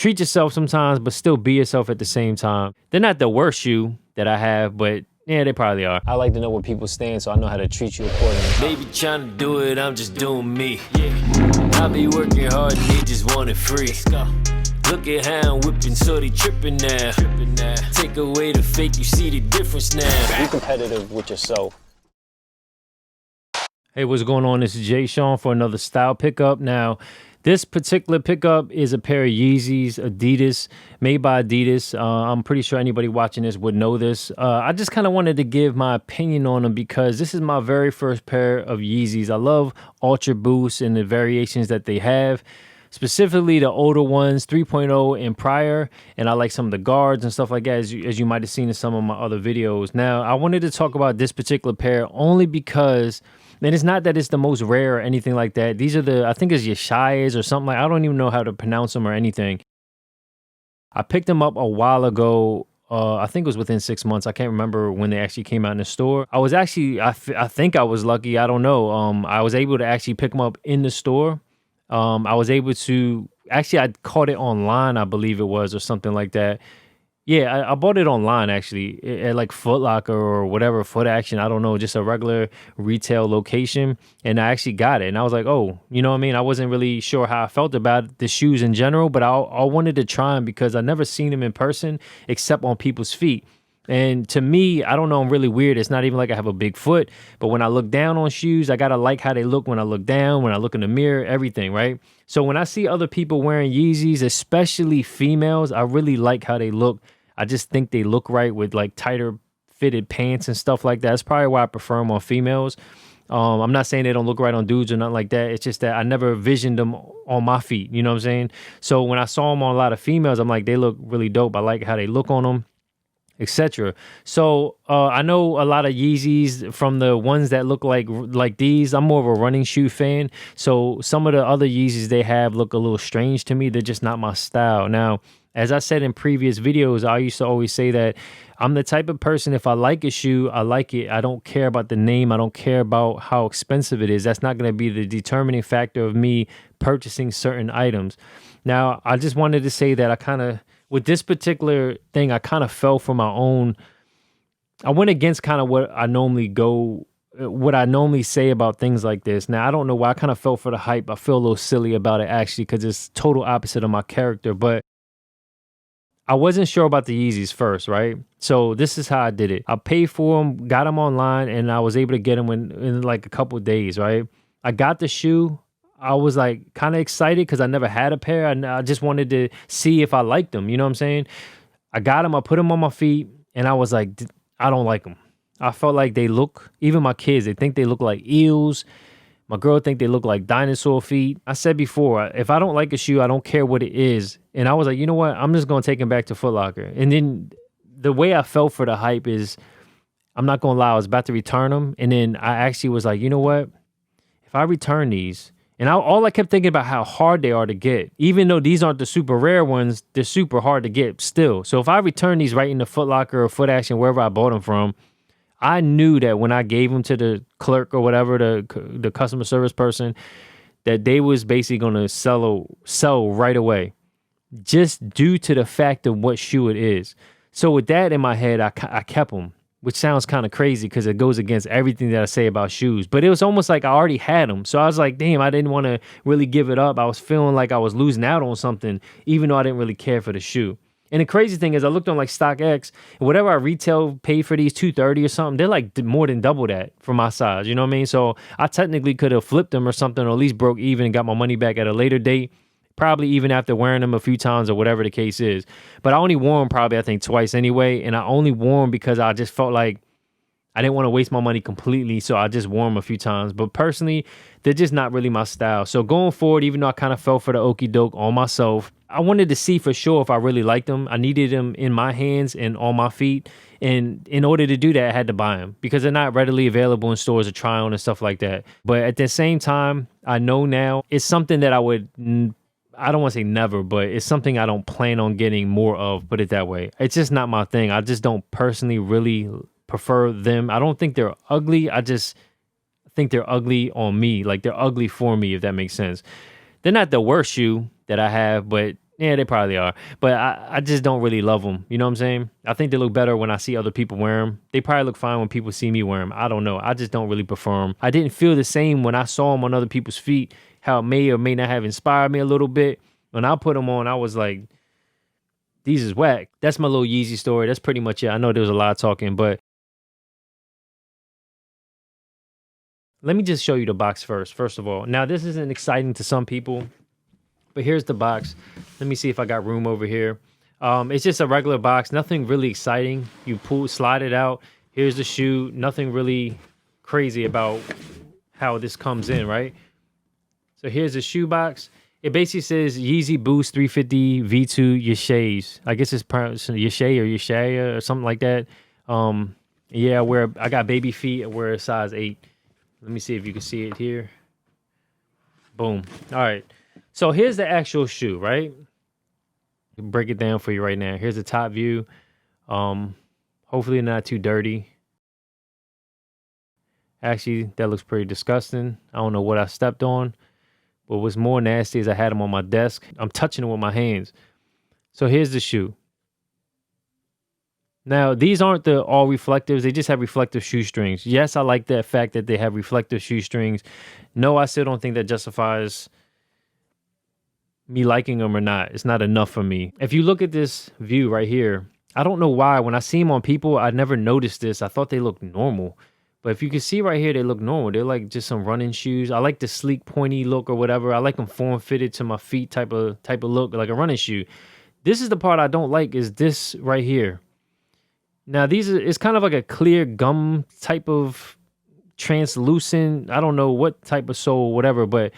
treat yourself sometimes, but still be yourself at the same time. They're not the worst shoe that I have, but yeah, they probably are. I like to know where people stand so I know how to treat you accordingly. Baby trying to do it, I'm just doing me. I be working hard and they just want it free. Let's go. Look at how I'm whipping, so they tripping now. Take away the fake, you see the difference now. Be competitive with yourself. Hey, what's going on? This is Jsean for another style pickup. Now, this particular pickup is a pair of Yeezys, Adidas, made by Adidas. I'm pretty sure anybody watching this would know this. I just kind of wanted to give my opinion on them because this is my very first pair of Yeezys. I love Ultra Boost and the variations that they have, specifically the older ones, 3.0 and prior, and I like some of the guards and stuff like that, as you might have seen in some of my other videos. Now, I wanted to talk about this particular pair only because, and it's not that it's the most rare or anything like that. These are the, I think it's Ysean or something like, I don't even know how to pronounce them or anything. I picked them up a while ago. I think it was within 6 months. I can't remember when they actually came out in the store. I was actually, I think I was lucky. I don't know. I was able to actually pick them up in the store. I was able to, actually I caught it online, I believe it was, or something like that. Yeah, I bought it online actually at like Foot Locker or whatever, Foot Action. I don't know, just a regular retail location. And I actually got it. And I was like, oh, you know what I mean? I wasn't really sure how I felt about the shoes in general, but I wanted to try them because I never seen them in person except on people's feet. And to me, I don't know, I'm really weird. It's not even like I have a big foot, but when I look down on shoes, I gotta like how they look when I look down, when I look in the mirror, everything, right? So when I see other people wearing Yeezys, especially females, I really like how they look. I just think they look right with like tighter fitted pants and stuff like that. That's probably why I prefer them on females. I'm not saying they don't look right on dudes or nothing like that. It's just that I never visioned them on my feet. You know what I'm saying? So when I saw them on a lot of females, I'm like, they look really dope. I like how they look on them, etc. So I know a lot of Yeezys from the ones that look like these. I'm more of a running shoe fan. So some of the other Yeezys they have look a little strange to me. They're just not my style. Now, as I said in previous videos, I used to always say that I'm the type of person, if I like a shoe, I like it. I don't care about the name. I don't care about how expensive it is. That's not going to be the determining factor of me purchasing certain items. Now, I just wanted to say that with this particular thing, I kind of fell for my own. I went against kind of what I normally say about things like this. Now, I don't know why I kind of fell for the hype. I feel a little silly about it, actually, because it's total opposite of my character. But I wasn't sure about the Yeezys first, right? So this is how I did it. I paid for them, got them online, and I was able to get them in like a couple of days, right? I got the shoe. I was like kind of excited because I never had a pair. I just wanted to see if I liked them. You know what I'm saying? I got them. I put them on my feet, and I was like, I don't like them. I felt like they look, even my kids, they think they look like eels. My girl think they look like dinosaur feet. I said before, if I don't like a shoe, I don't care what it is. And I was like, you know what? I'm just going to take them back to Foot Locker. And then the way I felt for the hype is, I'm not going to lie, I was about to return them. And then I actually was like, you know what? If I return these, and all I kept thinking about how hard they are to get. Even though these aren't the super rare ones, they're super hard to get still. So if I return these right into Foot Locker or Foot Action, wherever I bought them from, I knew that when I gave them to the clerk or whatever, the customer service person, that they was basically going to sell right away, just due to the fact of what shoe it is. So with that in my head, I kept them, which sounds kind of crazy because it goes against everything that I say about shoes. But it was almost like I already had them. So I was like, damn, I didn't want to really give it up. I was feeling like I was losing out on something, even though I didn't really care for the shoe. And the crazy thing is I looked on like StockX, and whatever I retail paid for these, $230 or something, they're like more than double that for my size. You know what I mean? So I technically could have flipped them or something, or at least broke even and got my money back at a later date. Probably even after wearing them a few times or whatever the case is. But I only wore them probably, I think, twice anyway. And I only wore them because I just felt like I didn't want to waste my money completely, so I just wore them a few times. But personally, they're just not really my style. So going forward, even though I kind of fell for the okie doke on myself, I wanted to see for sure if I really liked them. I needed them in my hands and on my feet. And in order to do that, I had to buy them because they're not readily available in stores to try on and stuff like that. But at the same time, I know now it's something that I don't want to say never, but it's something I don't plan on getting more of, put it that way. It's just not my thing. I just don't personally really prefer them. I don't think they're ugly. I just think they're ugly on me. Like they're ugly for me, if that makes sense. They're not the worst shoe that I have, but Yeah, they probably are. But I just don't really love them. You know what I'm saying? I think they look better when I see other people wear them. They probably look fine when people see me wear them. I don't know. I just don't really prefer them. I didn't feel the same when I saw them on other people's feet, how it may or may not have inspired me a little bit. When I put them on, I was like, these is whack. That's my little Yeezy story. That's pretty much it. I know there was a lot of talking, but let me just show you the box first of all. Now, this isn't exciting to some people, but here's the box. Let me see if I got room over here. It's just a regular box, nothing really exciting. You slide it out. Here's the shoe. Nothing really crazy about how this comes in, right? So here's the shoe box. It basically says Yeezy Boost 350 V2 Yeshays. I guess it's Yeshay or Yeshaya or something like that. Yeah, I got baby feet. I wear a size 8. Let me see if you can see it here. Boom. All right. So here's the actual shoe, right? Break it down for you right now. Here's the top view. Hopefully not too dirty. Actually, that looks pretty disgusting. I don't know what I stepped on. But what's more nasty is I had them on my desk. I'm touching them with my hands. So here's the shoe. Now, these aren't the all reflectives. They just have reflective shoestrings. Yes, I like that fact that they have reflective shoestrings. No, I still don't think that justifies me liking them or not. It's not enough for me. If you look at this view right here, I don't know why. When I see them on people, I never noticed this. I thought they looked normal. But if you can see right here, they look normal. They're like just some running shoes. I like the sleek, pointy look or whatever. I like them form-fitted to my feet type of look, like a running shoe. This is the part I don't like, is this right here. Now, it's kind of like a clear gum type of translucent. I don't know what type of sole, whatever, but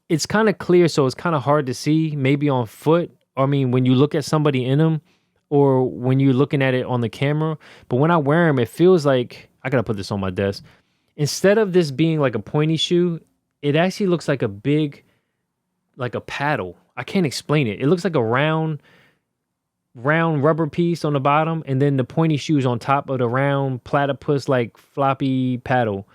it's kind of clear, so it's kind of hard to see, maybe on foot. I mean, when you look at somebody in them or when you're looking at it on the camera. But when I wear them, it feels like, I gotta put this on my desk. Instead of this being like a pointy shoe, it actually looks like a big, like a paddle. I can't explain it. It looks like a round rubber piece on the bottom, and then the pointy shoes on top of the round platypus like floppy paddle.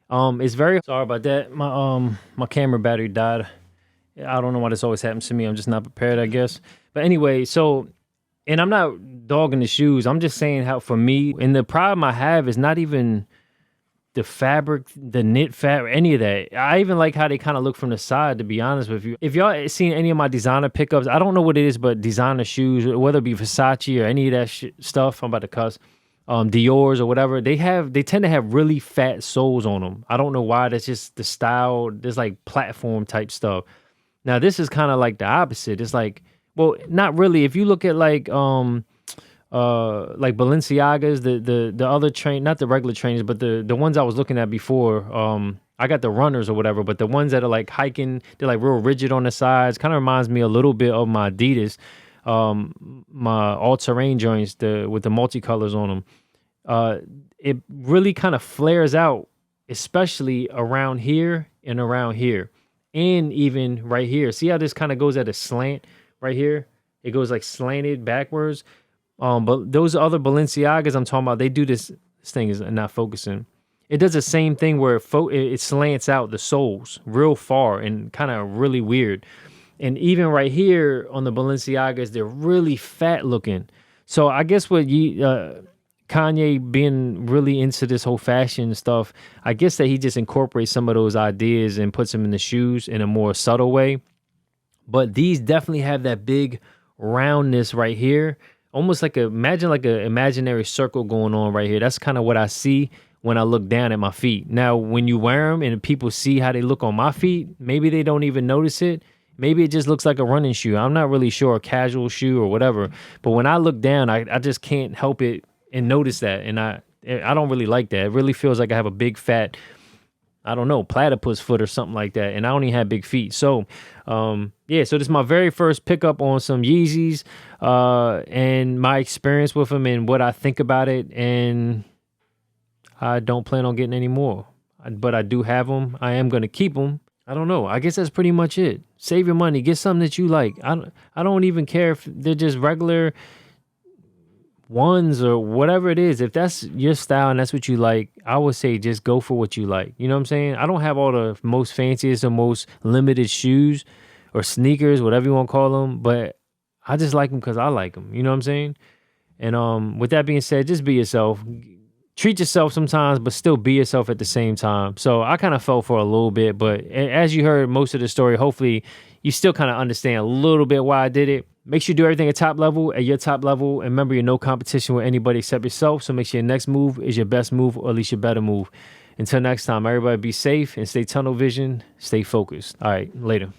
It's very sorry about that. My camera battery died. I don't know why this always happens to me. I'm just not prepared, I guess. But anyway, so, and I'm not dogging the shoes. I'm just saying how for me, and the problem I have is not even the fabric, the knit fabric, any of that. I even like how they kind of look from the side, to be honest with you. If y'all seen any of my designer pickups, I don't know what it is, but designer shoes, whether it be Versace or any of that stuff, I'm about to cuss, Dior's or whatever, they tend to have really fat soles on them. I don't know why. That's just the style. There's like platform type stuff. Now this is kind of like the opposite. It's like, well, not really. If you look at like Balenciagas, the other not the regular trainers, but the ones I was looking at before, I got the runners or whatever, but the ones that are like hiking, they're like real rigid on the sides. Kind of reminds me a little bit of my Adidas, my all-terrain joints, with the multicolors on them. It really kind of flares out, especially around here and around here, and even right here. See how this kind of goes at a slant right here? It goes like slanted backwards. But those other Balenciagas I'm talking about, they do this thing is not focusing. It does the same thing where it slants out the soles real far and kind of really weird. And even right here on the Balenciagas, they're really fat looking. So I guess what Kanye being really into this whole fashion stuff, I guess that he just incorporates some of those ideas and puts them in the shoes in a more subtle way. But these definitely have that big roundness right here. Almost like imagine like an imaginary circle going on right here. That's kind of what I see when I look down at my feet. Now, when you wear them and people see how they look on my feet, maybe they don't even notice it. Maybe it just looks like a running shoe. I'm not really sure, a casual shoe or whatever. But when I look down, I just can't help it and notice that. And I don't really like that. It really feels like I have a big fat, I don't know, platypus foot or something like that. And I don't even have big feet. So, yeah, so this is my very first pickup on some Yeezys, and my experience with them and what I think about it. And I don't plan on getting any more, but I do have them. I am going to keep them. I don't know. I guess that's pretty much it. Save your money. Get something that you like. I don't even care if they're just regular ones or whatever it is. If that's your style and that's what you like, I would say just go for what you like. You know what I'm saying? I don't have all the most fanciest or most limited shoes or sneakers, whatever you want to call them, but I just like them because I like them. You know what I'm saying? And with that being said, just be yourself. Treat yourself sometimes, but still be yourself at the same time. So I kind of felt for a little bit, but as you heard most of the story, hopefully you still kind of understand a little bit why I did it. Make sure you do everything at top level, at your top level. And remember, you're no competition with anybody except yourself. So make sure your next move is your best move, or at least your better move. Until next time, everybody be safe and stay tunnel vision. Stay focused. All right, later.